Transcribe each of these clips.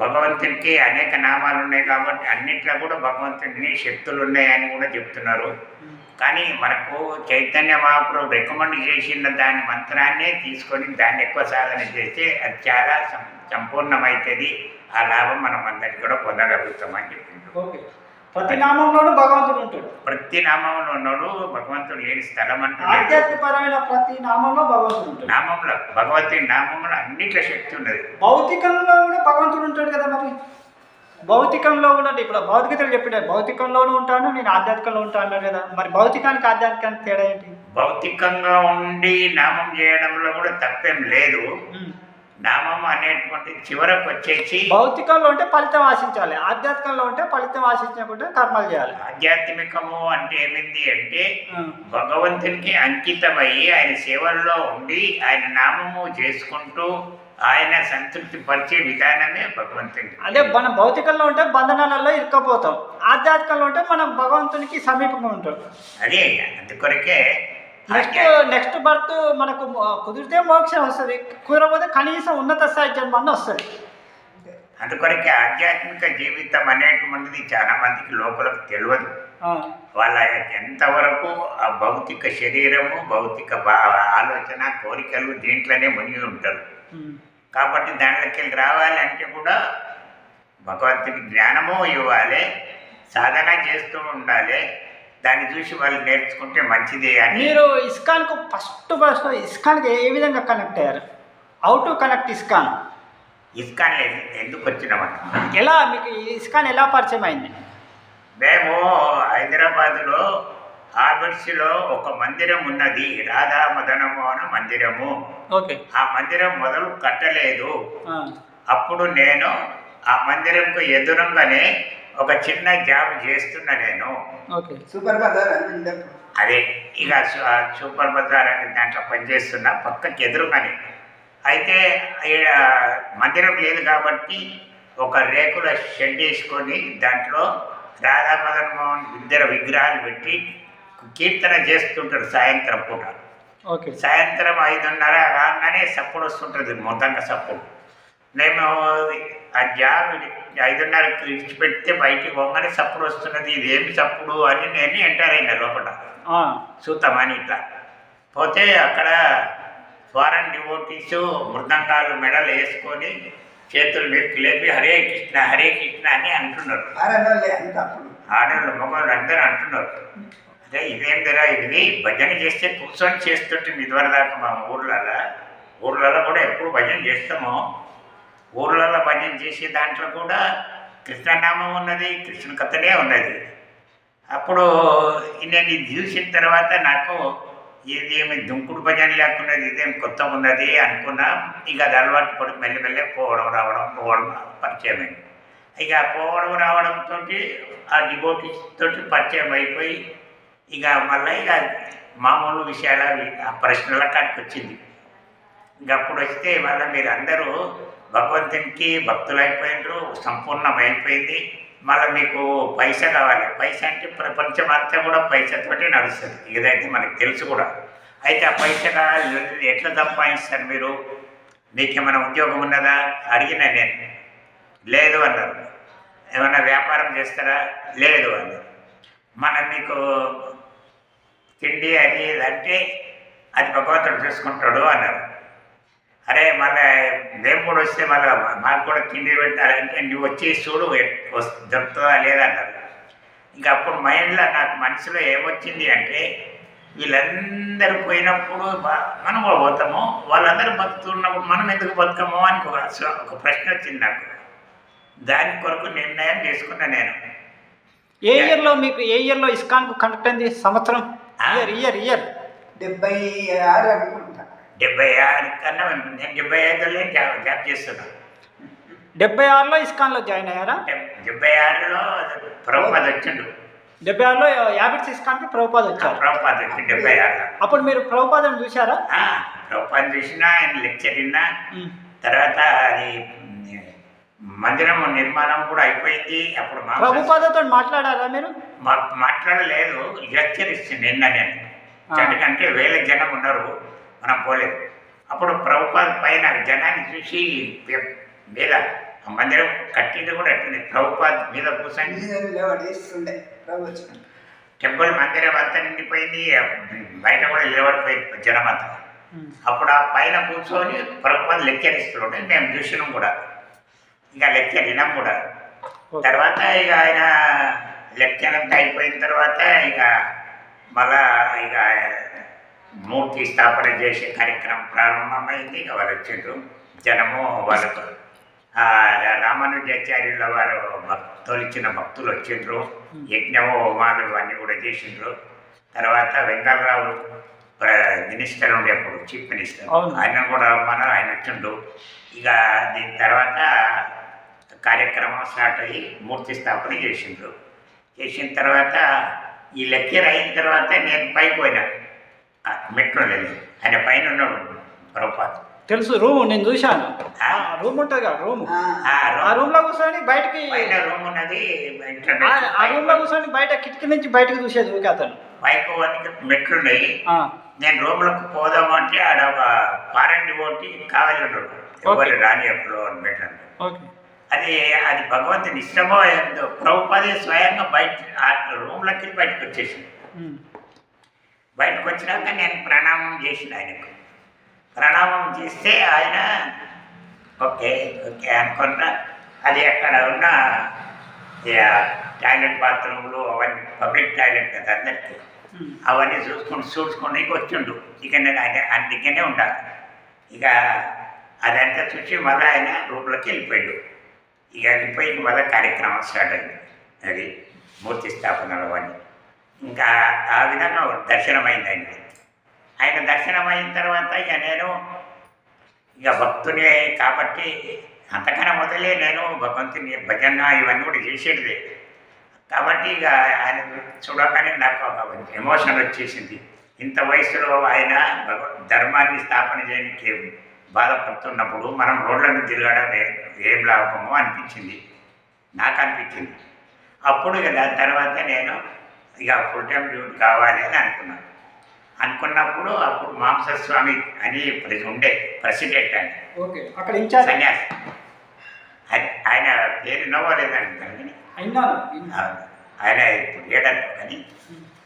భగవంతునికి అనేక నామాలు ఉన్నాయి కాబట్టి అన్నిట్లో కూడా భగవంతుని శక్తులు ఉన్నాయని కూడా చెప్తున్నారు. కానీ మనకు చైతన్య మహాప్రభు రికమెండ్ చేసిన దాని మంత్రాన్నే తీసుకొని దాన్ని ఎక్కువ సాధన చేస్తే అది చాలా సంపూర్ణమవుతుంది. ఆ లాభం మనం అందరికీ కూడా పొందగలుగుతామని చెప్పింది. ప్రతి నామంలోనూ భగవంతుడు ఉంటాడు. ప్రతి నామంలో ఉన్నాడు. భగవంతుడు లేని స్థలం అంటే ఆధ్యాత్మికపరమైన ప్రతి నామంలో భగవంతుడు ఉంటాడు. నామంలో భగవంతుడి నామంలో అన్నిట్లో శక్తి ఉన్నది. భౌతికంలో కూడా భగవంతుడు ఉంటాడు కదా. మరి భౌతికంలో కూడా ఇప్పుడు భౌతికతలు చెప్పిన భౌతికంలోనూ ఉంటాను, నేను ఆధ్యాత్మికంలో ఉంటాను కదా. మరి భౌతికానికి ఆధ్యాత్మికానికి తేడా ఏంటి? భౌతికంగా ఉండి నామం చేయడంలో కూడా తప్పేం లేదు. నామం అనేటువంటి చివరకు వచ్చేసి భౌతికంలో ఉంటే ఫలితం ఆశించాలి, ఆధ్యాత్మికంలో ఉంటే ఫలితం ఆశించకుండా కర్మలు చేయాలి. ఆధ్యాత్మికము అంటే ఏమింది అంటే భగవంతునికి అంకితమయ్యి ఆయన సేవల్లో ఉండి ఆయన నామము చేసుకుంటూ ఆయన సంతృప్తి పరిచే విధానమే భగవంతునికి. అదే మనం భౌతికంలో ఉంటే బంధనాలలో ఇరుక్కపోతాం, ఆధ్యాత్మికంలో ఉంటే మనం భగవంతునికి సమీపంగా ఉంటాం. అదే అందుకొరకే నెక్స్ట్ బర్త్ మనకు కుదిరితే మోక్షం వస్తుంది, కుదరకపోతే కనీసం ఉన్నత స్థాయి జన్మన్న వస్తుంది. అందుకొరకే ఆధ్యాత్మిక జీవితం అనేటువంటిది చాలా మందికి లోపలకు తెలియదు. వాళ్ళ ఎంతవరకు ఆ భౌతిక శరీరము, భౌతిక ఆలోచన, కోరికలు దీంట్లోనే మునిగి ఉంటారు. కాబట్టి దాంట్లోకి వెళ్ళి రావాలంటే కూడా భగవంతుని జ్ఞానము ఇవ్వాలి, సాధన చేస్తూ ఉండాలి. దాన్ని చూసి వాళ్ళు నేర్చుకుంటే మంచిది అని. మీరు ఇస్కాన్కు ఫస్ట్ ఇస్కాన్కి ఏ విధంగా కనెక్ట్ అయ్యారు? How to connect ISKCON? ISKCON ఎందుకు వచ్చినామంట, ఎలా మీకు ఇస్కాన్ ఎలా పరిచయం అయింది? మేము హైదరాబాదులో ఆబిడ్స్లో ఒక మందిరం ఉన్నది, రాధా మదనమోహన మందిరము. ఓకే. ఆ మందిరం మొదలు కట్టలేదు. అప్పుడు నేను ఆ మందిరంకు ఎదురుగానే ఒక చిన్న జాబ్ చేస్తున్నా నేను. సూపర్ బజార్ అదే ఇక సూపర్ బజార్ అనే దాంట్లో పనిచేస్తున్నా, పక్కకి ఎదురుగానే. అయితే మందిరం లేదు కాబట్టి ఒక రేకుల షెడ్ వేసుకొని దాంట్లో రాధా మదన్ మోహన్ ఇద్దరు విగ్రహాలు పెట్టి కీర్తన చేస్తుంటారు సాయంత్రం పూట. సాయంత్రం 5:30 రాగానే సప్పుడు వస్తుంటుంది, మొత్తంగా సప్పుడు. మేము ఆ జాబ్ 5:30కి విడిచిపెడితే బయటికి పోగానే సప్పుడు వస్తున్నది, ఇదేమి సప్పుడు అని నేను ఎంటర్ అయినా లోపల చూద్దామని. ఇట్లా పోతే అక్కడ ఫారెన్ డివోటీసు మృదంగాలు మెడలు వేసుకొని చేతులు మీదకి లేపి హరే కృష్ణ హరే కృష్ణ అని అంటున్నారు. ఆడవాళ్ళు మగవాళ్ళు అందరూ అంటున్నారు. అదే ఇదేం ధర, ఇది భజన చేస్తే కూర్చొని చేస్తుంటుంది ఇదివరదాకా. మా ఊర్లలో కూడా ఎప్పుడు భజన చేస్తామో, ఊర్లలో భజన చేసే దాంట్లో కూడా కృష్ణనామం ఉన్నది, కృష్ణ కథనే ఉన్నది. అప్పుడు నేను ఇది చూసిన తర్వాత నాకు ఇదేమి దుంకుడు భజన లేకున్నది, ఇదేం కొత్త ఉన్నది అనుకున్నా. ఇక అది అలవాటు పడి మెల్లమెల్ల పోవడం రావడం పరిచయం అయింది. ఇక పోవడం రావడంతో ఆ డివోటీస్ తోటి పరిచయం అయిపోయి ఇక మళ్ళీ ఇక మామూలు విషయాల ఆ ప్రశ్నల కాడికి వచ్చింది. ఇంక అప్పుడు వస్తే మళ్ళీ మీరు అందరూ భగవంతునికి భక్తులు అయిపోయినారు, సంపూర్ణమైపోయింది. మళ్ళీ మీకు పైసా కావాలి. పైసా అంటే ప్రపంచం అంతా కూడా పైసతోటే నడుస్తుంది, ఇదైతే మనకు తెలుసు కూడా. అయితే ఆ పైసా కావాలి, ఎట్లా సంపాదిస్తారు మీరు? మీకేమైనా ఉద్యోగం ఉన్నదా అడిగినా నేను. లేదు అన్నారు. ఏమైనా వ్యాపారం చేస్తారా? లేదు అన్నారు. మనం మీకు తిండి అది అంటే అది భగవంతుడు చూసుకుంటాడు అన్నారు. అరే మళ్ళీ మేము కూడా వస్తే మళ్ళీ మాకు కూడా తిండి పెట్టాలంటే నువ్వు వచ్చి చూడు దొరుకుతుందా లేదన్నారు. ఇంకా అప్పుడు మైండ్లో నాకు మనసులో ఏమొచ్చింది అంటే వీళ్ళందరూ పోయినప్పుడు మనం కూడా పోతాము, వాళ్ళందరూ బతుకుతున్నప్పుడు మనం ఎందుకు బతుకము అని ఒక ప్రశ్న వచ్చింది నాకు. దాని కొరకు నిర్ణయం చేసుకున్నా నేను. ఏ ఇయర్లో మీకు ఏ ఇయర్లో ఇస్కాన్కు కనెక్ట్ అయింది? సంవత్సరం ఇయర్ 76 అనుకుంటా. 76 కన్నా నేను 75లో జాబ్ చేస్తున్నాను. 76లో ఇస్కాన్లో జాయిన్ అయ్యారా? 76లో ప్రభుపాద వచ్చిండు. 76లో యాబిట్స్ ఇస్కాన్కి ప్రభుపాద వచ్చారు. ప్రభుపాద వచ్చి 76లో. అప్పుడు మీరు ప్రభుపాదను చూసారా? ప్రభుపాద చూసినా, ఆయన లెక్చర్ విన్నా. తర్వాత అది మందిరం నిర్మాణం కూడా అయిపోయింది. అప్పుడు ప్రభుపాదతో మాట్లాడారా మీరు? మాట్లాడలేదు, లెక్చర్ ఇచ్చింది నిన్న నేను. ఎందుకంటే వేల జనం ఉన్నారు, మనం పోలేదు. అప్పుడు ప్రభుపాద పైన జనాన్ని చూసి మీద ఆ మందిరం కట్టింది కూడా అట్టింది ప్రభుపాద్ మీద కూర్చొని లేవాడేస్తుండే రావచ్చు. టెంపుల్ మందిరం అంతా నిండిపోయింది, బయట కూడా నిలబడిపోయింది జనం అంతా. అప్పుడు ఆ పైన కూర్చొని ప్రభుపాద్ లెక్చర్ ఇస్తుంటే మేము చూసినాం కూడా, ఇంకా లెక్చర్ వినాం కూడా. తర్వాత ఇక ఆయన లెక్చర్ అంతా అయిపోయిన తర్వాత ఇక మళ్ళా ఇక మూర్తి స్థాపన చేసే కార్యక్రమం ప్రారంభమైంది. ఇక వాళ్ళు వచ్చిండ్రు జనము, వాళ్ళతో రామానుజాచార్యుల వారు తోలిచ్చిన భక్తులు వచ్చిండ్రు, యజ్ఞము హోమాలు ఇవన్నీ కూడా చేసిండ్రు. తర్వాత వెంకటరావు మినిస్టర్ ఉండే అప్పుడు చీఫ్ మినిస్టర్, ఆయన కూడా రమ్మన్నారు, ఆయన వచ్చిండు. ఇక దీని తర్వాత కార్యక్రమం స్టార్ట్ అయ్యి మూర్తి స్థాపన చేసిండ్రు. చేసిన తర్వాత ఈ లెక్చర్ అయిన తర్వాత నేను పైకి పోయినా, మెట్లు వెళ్ళి ఆయన పైన ఉన్నాడు ప్రభుపాద్. తెలుసు, రూమ్ నేను చూశాను. రూమ్ ఉంటుంది కదా, రూమ్. ఆ రూమ్ లో కూర్చొని బయటకి, పైన రూమ్ ఉన్నది, ఆ రూమ్ లో కూర్చొని బయట కిటికీ నుంచి బయటకు చూసేది ఊరికే అతను. పైకి వానికి మెట్లున్నాయి. నేను రూమ్లోకి పోదాము అంటే ఆడ ఒక ఫారెన్ డివోటీ కావాలి ఉన్నాడు, ఎవరు రాని ఎప్పుడు అని పెట్టాను. అది అది భగవంతుని ఇష్టమో ఏందో, ప్రభుపాదే స్వయంగా బయట ఆ రూమ్లోకి బయటకు వచ్చేసింది. బయటకు వచ్చినాక నేను ప్రణామం చేసిన ఆయనకు. ప్రణామం చేస్తే ఆయన ఓకే ఓకే అనుకున్నా. అది అక్కడ ఉన్న టాయిలెట్ బాత్రూమ్లు అవన్నీ పబ్లిక్ టాయిలెట్ కదా అందరికీ, అవన్నీ చూసుకొని వచ్చిండు. ఇక నేను ఆయన అందుకనే ఉండాలి. ఇక అదంతా చూసి మళ్ళీ ఆయన రూమ్లోకి వెళ్ళిపోయాడు. ఇక వెళ్ళిపోయి మళ్ళీ కార్యక్రమం స్టార్ట్ అయింది, అది మూర్తి స్థాపనలు అవన్నీ. ఇంకా ఆ విధంగా దర్శనమైంది ఆయన. ఆయన దర్శనం అయిన తర్వాత ఇక నేను ఇక భక్తుని కాబట్టి అంతకన్నా మొదలే నేను భగవంతుని భజన ఇవన్నీ కూడా చేసేది కాబట్టి ఇక ఆయన చూడగానే నాకు ఒక ఎమోషన్ వచ్చేసింది. ఇంత వయసులో ఆయన ధర్మాన్ని స్థాపన చేయడానికి బాధపడుతున్నప్పుడు మనం రోడ్ల మీద తిరగడం ఏం లాభమో అనిపించింది, నాకు అనిపించింది. అప్పుడు ఇక దాని తర్వాత నేను ఇక ఫుల్ టైం డ్యూటీ కావాలి అని అనుకున్నాను. అనుకున్నప్పుడు అప్పుడు మాంసస్వామి అని ఉండే ప్రెసిడెంట్ ఆయన, అక్కడ ఇన్ఛార్జ్ సన్యాసి, ఆయన పేరు నవ్వలేదండి కానీ ఆయన ఇప్పుడు లేడను. కానీ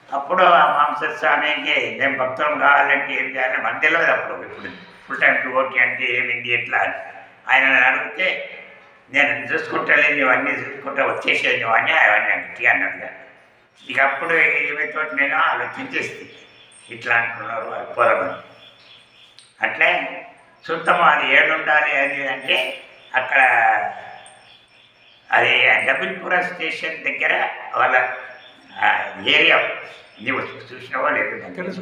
అప్పుడు ఆ మాంసస్వామికి మేము భక్తులం కావాలంటే ఏం చేయాలి మధ్యలో అప్పుడు ఇప్పుడు ఫుల్ టైం డ్యూటీ అంటే ఏమింది ఎట్లా అని ఆయన అడిగితే నేను చూసుకుంటలేని ఇవన్నీ చూసుకుంటా వచ్చేసేది అని అవన్నీ అంటే అన్నట్టుగా. ఇక అప్పుడు ఏమైతే నేను ఆలోచించేస్తే ఇట్లా అంటున్నారు పోరమని. అట్లే చూద్దాము అది ఏడుండాలి అది అంటే అక్కడ అది డబుల్పుర స్టేషన్ దగ్గర వాళ్ళ ఏరియా నువ్వు చూసినావో లేదు తెలుసు.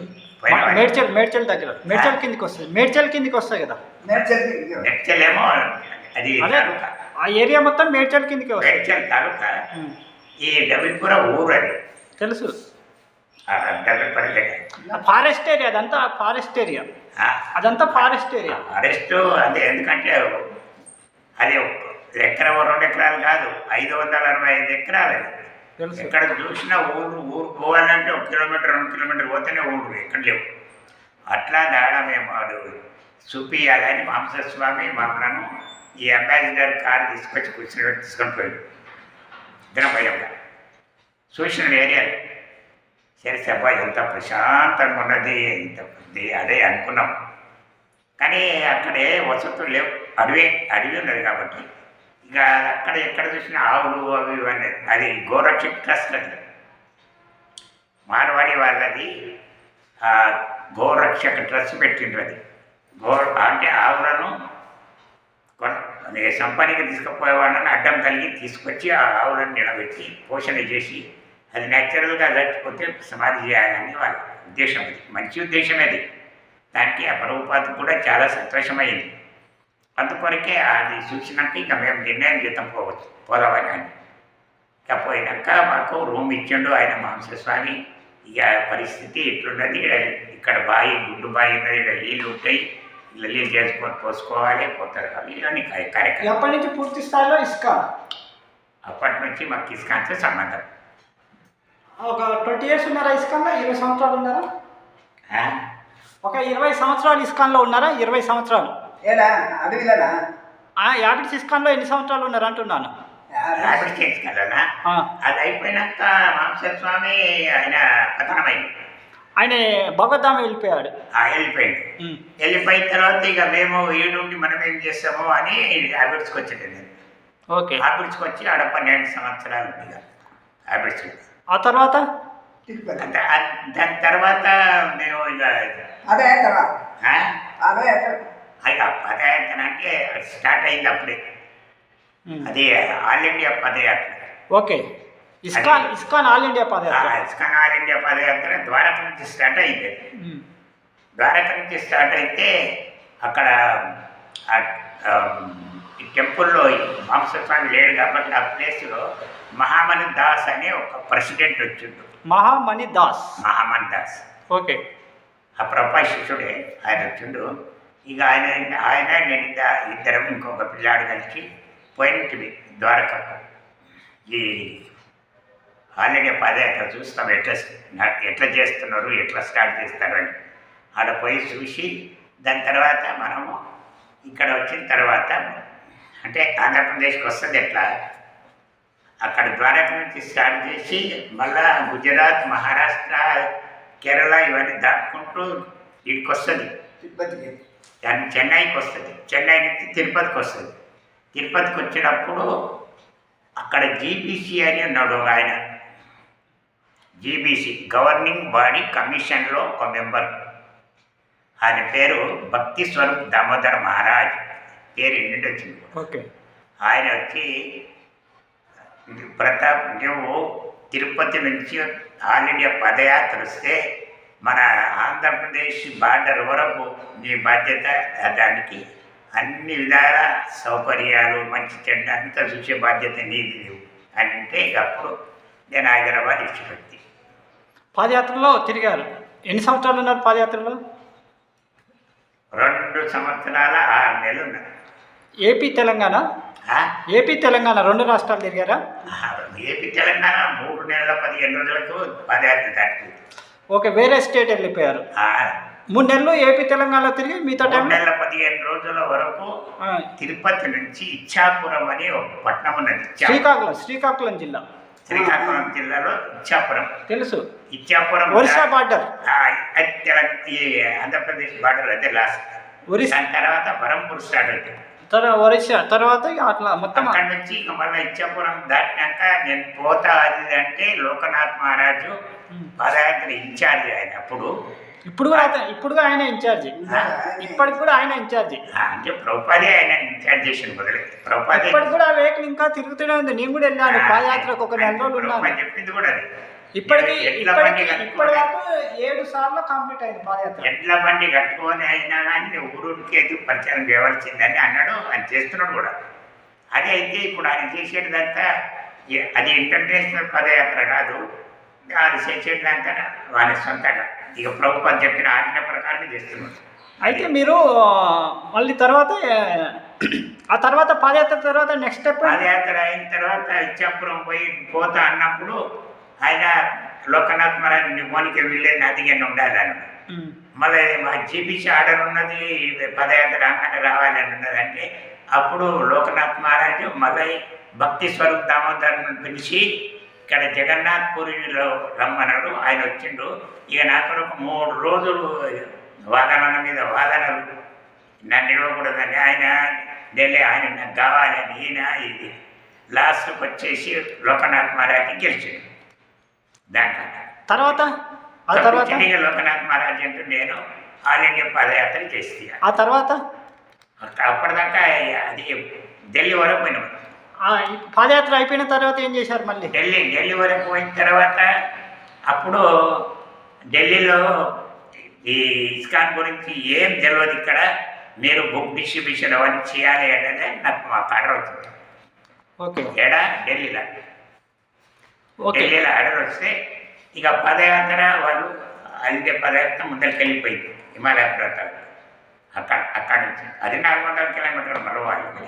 మేడ్చల్ దగ్గర, మేడ్చల్ కిందికి వస్తుంది, మేడ్చల్ కిందికి వస్తాయి కదా. మేడ్చల్ ఏమో అది ఆ ఏరియా మొత్తం మేడ్చల్ కిందికి వస్తుంది. మేడ్చల్ తాలూకా, ఈ డబుల్పుర ఊరు అది తెలుసు. డబుల్పుర ఫారెస్ట్ ఏరియా, అదంతా ఫారెస్ట్ ఏరియా, అదంతా ఫారెస్ట్ ఏరియా. ఫారెస్ట్ అదే, ఎందుకంటే అది ఎకరం 2 ఎకరాలు కాదు, 565 ఎకరాలు. ఎక్కడ చూసినా ఊరు పోవాలంటే 1 కిలోమీటర్ 2 కిలోమీటర్ పోతేనే ఊరు, ఎక్కడ లేవు. అట్లా దాడ మేము వాడు చూపియాలని మాంసస్వామి మమ్మల్ని ఈ అంబాసిడర్ కారు తీసుకొని పోయాడు. దినభయంగా చూసిన ఏరియాలు సరే సభ ఎంత ప్రశాంతంగా ఉన్నది, ఇంత అదే అనుకున్నాం. కానీ అక్కడే వసతులు లేవు, అడవి ఉన్నది కాబట్టి ఇక అక్కడ ఎక్కడ చూసినా ఆవులు అవి ఇవన్నీ. అది గోరక్షక్ ట్రస్ట్ అది, మార్వాడి వాళ్ళది గోరక్షక ట్రస్ట్ పెట్టిండ్రు. అది అంటే ఆవులను సంపనికి తీసుకుపోయే వాళ్ళని అడ్డం కలిగి తీసుకొచ్చి ఆ ఆవులను నిలబెట్టి పోషణ చేసి అది న్యాచురల్గా చచ్చిపోతే సమాధి చేయాలని వాళ్ళ ఉద్దేశం. అది మంచి ఉద్దేశం. అది దానికి ఆ ప్రభుపాదకు కూడా చాలా సంతోషమైంది. అందుకొరకే అది చూసినాక ఇక మేము నిర్ణయం చేద్దాం పోదామని అని. ఇక పోయినాక మాకు రూమ్ ఇచ్చిండు ఆయన మాంసస్వామి. ఇక పరిస్థితి ఇట్లున్నది, ఇక్కడ బావి గుండు బావి ఉన్నది, ఇక్కడ నీళ్ళు ఉంటాయి, ఇలా నీళ్ళు చేసుకొని పోసుకోవాలి, పోతారు అవి అని కార్యక్రమం. ఎప్పటి నుంచి పూర్తి స్థాయిలో ఇస్కాన్? అప్పటి నుంచి మాకు ఇస్కాన్తో సంబంధం. ఒక 20 years ఉన్నారా ఇస్కాన్లో? 20 సంవత్సరాలు ఉన్నారా? ఒక 20 సంవత్సరాలు ఇస్కాన్లో ఉన్నారా? 20 సంవత్సరాలు. ఏడా అడవిలోనా? యాపిడ్ ఇస్కాన్లో ఎన్ని సంవత్సరాలు ఉన్నారు అంటున్నాను. రాబడి చేసుకెళ్ళనా ఆ, అది అయిపోయినాక మాంసస్వామి ఆయన పతనమైంది. ఆయన భగవద్ధామ వెళ్ళిపోయాడు. వెళ్ళిపోయింది. ఉమ్, వెళ్ళిపోయిన తర్వాత ఇక మేము ఈ నుండి మనం ఏం చేస్తామో అని హ్యాబిట్స్కి వచ్చేది. ఓకే. హ్యాబిట్స్కి వచ్చి ఆడ 12 సంవత్సరాలు ఉంది ఇక హ్యాబిట్స్. ఆ తర్వాత తిరుపతి దాని తర్వాత నేను ఇక పదయాత్ర ఆ? పదయాత్ర ఇక పదయాత్ర అంటే స్టార్ట్ అయింది అప్పుడే. ఉమ్, అది all India padayatra. Okay. ISKCON all India padayatra. ISKCON all India padayatra Dwarka నుంచి స్టార్ట్ అయింది. ఉమ్, ద్వారక నుంచి స్టార్ట్ అయితే అక్కడ ఈ టెంపుల్లో మాంసస్వామి లేడు కాబట్టి ఆ ప్లేస్లో మహామణి దాస్ అనే ఒక ప్రెసిడెంట్ వచ్చిండు. మహామణి దాస్. మహామణి దాస్ ఓకే. ఆ ప్రభా శిష్యుడే ఆయన వచ్చిండు. ఇక ఆయన నేను ఇద్దరం ఇంకొక పిల్లాడు కలిసి పోయినవి ద్వారకకు. ఈ ఆల్రెడీ పదయాత్ర చూస్తాం ఎట్లా చేస్తున్నారు, ఎట్లా స్టార్ట్ చేస్తారు అని. ఆడ పోయి చూసి దాని తర్వాత మనము ఇక్కడ వచ్చిన తర్వాత అంటే ఆంధ్రప్రదేశ్కి వస్తుంది ఎట్లా, అక్కడ ద్వారక నుంచి స్టార్ట్ చేసి మళ్ళా గుజరాత్, మహారాష్ట్ర, కేరళ ఇవన్నీ దాటుకుంటూ ఇక్కడికి వస్తుంది. తిరుపతికి దాన్ని చెన్నైకి వస్తుంది. చెన్నై నుంచి తిరుపతికి వస్తుంది. తిరుపతికి వచ్చినప్పుడు అక్కడ జీబీసీ అని ఉన్నాడు ఒక ఆయన. జీబీసీ గవర్నింగ్ బాడీ కమిషన్లో ఒక మెంబర్. ఆయన పేరు భక్తి స్వరూప్ దామోదర్ మహారాజ్ పేరు ఎన్నింటి వచ్చింది. ఓకే. ఆయన వచ్చి ప్రతాప్ నువ్వు తిరుపతి నుంచి ఆల్ ఇండియా పదయాత్ర వస్తే మన ఆంధ్రప్రదేశ్ బార్డర్ వరకు నీ బాధ్యత, దానికి అన్ని విధాల సౌకర్యాలు మంచి చెడ్డ అంతా చూసే బాధ్యత నీది అని అంటే ఇక అప్పుడు నేను హైదరాబాద్ ఇచ్చిపెట్టి పాదయాత్రలో తిరిగారు. ఎన్ని సంవత్సరాలు ఉన్నారు పాదయాత్రలో? 2 సంవత్సరాల 6 నెలలు ఉన్నారు. ఏపీ తెలంగాణ రెండు రాష్ట్రాలు తిరిగారా? ఏపీ తెలంగాణ 3 నెలల 15 రోజులకు పదయాత్ర దాటింది. ఓకే. వేరే స్టేట్ వెళ్ళిపోయారు. 3 నెలలు ఏపీ తెలంగాణలో తిరిగి మిగతా 3 టైం నెలల 15 రోజుల వరకు తిరుపతి నుంచి ఇచ్చాపురం అని ఒక పట్టణం ఉన్నది. శ్రీకాకుళం జిల్లా. శ్రీకాకుళం జిల్లాలో ఇచ్చాపురం తెలుసు. ఇచ్చాపురం ఒరిస్సా బార్డర్. ఈ ఆంధ్రప్రదేశ్ బార్డర్ అదే లాస్ట్. ఒరిస్సా దాని తర్వాత బరంపూర్ స్టార్ట్ అవుతుంది. ఒరిస్సా తర్వాత అట్లా మొత్తం అక్కడి నుంచి ఇక మళ్ళీ ఇచ్చాపురం దాటినాక నేను పోతా అది అంటే లోకనాథ్ మహారాజు పదయాత్ర ఇన్ఛార్జ్ ఆయన అప్పుడు. ఇప్పుడు ఆయన ఇన్ఛార్జి. ఇప్పటికి కూడా ఆయన ఇన్ఛార్జి. అంటే ప్రభుపాదే ఆయన ఇన్ఛార్జ్ చేసిన బదులు ప్రభుపాదే ఇప్పటికి కూడా ఆ వెహికల్ ఇంకా తిరుగుతూనే ఉంది. నేను కూడా వెళ్ళాను పాదయాత్రకు, ఒక 4 రోజులు ఉన్నాను. చెప్పింది కూడా అది. ఇప్పటికి ఎడ్ల బండి ఇప్పటిదాకా 7 సార్లు కంప్లీట్ అయింది పాదయాత్ర. ఎడ్ల బండి కట్టుకొని అయినా కానీ ఊరికి ఎదుగు పరిచయం చేయవలసిందని అన్నాడు. ఆయన చేస్తున్నాడు కూడా. అదే అయితే ఇప్పుడు ఆయన చేసేటిదంతా అది ఇంటర్నేషనల్ పదయాత్ర కాదు. అది చేసేటిదంతా వాళ్ళ సొంతంగా ఇక ప్రభుత్వం చెప్పిన ఆజ్ఞ ప్రకారం చేస్తున్నాడు. అయితే మీరు మళ్ళీ తర్వాత ఆ తర్వాత పాదయాత్ర తర్వాత నెక్స్ట్ స్టెప్? పాదయాత్ర అయిన తర్వాత ఇచ్చాపురం పోయి పోతా అన్నప్పుడు ఆయన లోకనాథ్ మహారాజ్ నిమోనికి వెళ్ళేది అదిగానే ఉండాలని. మళ్ళీ మా జీబీసీ ఆర్డర్ ఉన్నది పదయాత్ర రాగానే రావాలని ఉన్నదంటే అప్పుడు లోకనాథ్ మహారాజు మళ్ళీ భక్తి స్వరూప్ దామోదర్ను పిలిచి ఇక్కడ జగన్నాథ్ పూరిలో రమ్మన్నాడు. ఆయన వచ్చిండు. ఇక నాకు ఒక 3 రోజులు వాదనల మీద వాదనలు, నన్ను ఇవ్వకూడదని ఆయన ఢిల్లీ ఆయన నాకు కావాలని ఈయన ఇది లాస్ట్కి వచ్చేసి లోకనాథ్ మహారాజ్కి గెలిచాడు. దాంట్లో తర్వాత లోకనాథ్ మహారాజ్ అంటూ నేను ఆల్ ఇండియా పదయాత్ర చేసి ఆ తర్వాత అప్పటిదాకా అది ఢిల్లీ వరకు పోయినాం. పాదయాత్ర అయిపోయిన తర్వాత ఏం చేశారు? మళ్ళీ ఢిల్లీ వరకు పోయిన తర్వాత అప్పుడు ఢిల్లీలో ఈ ఇస్కాన్ గురించి ఏం తెలియదు. ఇక్కడ మీరు బుక్ డిస్ట్రిబ్యూషన్ అవన్నీ చేయాలి అనేది నాకు మా ఆర్డర్ అవుతుంది. ఓకే. ఏడా ఢిల్లీలో ఆర్డర్ వస్తే ఇక పదయాత్ర వాళ్ళు అదే పదయాత్ర ముందరికి వెళ్ళిపోయింది హిమాలయ పర్వతాలు. అక్కడ నుంచి అది 400 కిలోమీటర్లు మరో వాళ్ళు.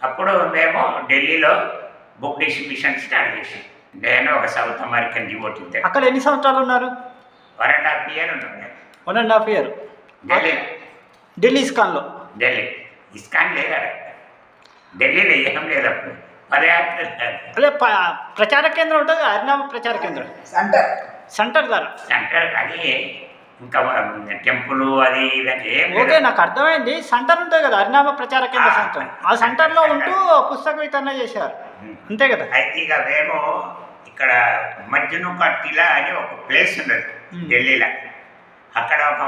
అప్పుడు మేము ఢిల్లీలో బుక్ డిస్ట్రిబ్యూషన్ స్టార్ట్ చేసాం. నేను ఒక సౌత్ అమెరికన్ డివోటీ. అక్కడ ఎన్ని సంవత్సరాలు ఉన్నారు? 1.5 years ఉంటుంది. 1.5 year ఢిల్లీ ఢిల్లీ ఇస్కాన్లో. ఢిల్లీ ఇస్కాన్ లేదా ఢిల్లీలో ఏం లేదు అప్పుడు పదయాత్ర అదే ప్రచార కేంద్రం ఉంటుంది కదా, హరినామ ప్రచార కేంద్రం సెంటర్ సెంటర్ ద్వారా. సెంటర్ అది ఇంకా టెంపుల్ అది ఇదని ఏం ఓకే, లేదు. నాకు అర్థమైంది. సెంటర్ ఉంటుంది కదా, హరినామ ప్రచార కేంద్ర సెంటర్. ఆ సెంటర్లో ఉంటూ పుస్తక వితరణ చేశారు, అంతే కదా? అయితే ఇక మేము ఇక్కడ మజ్ను కా టిలా అని ఒక ప్లేస్ ఉన్నది ఢిల్లీలో. అక్కడ ఒక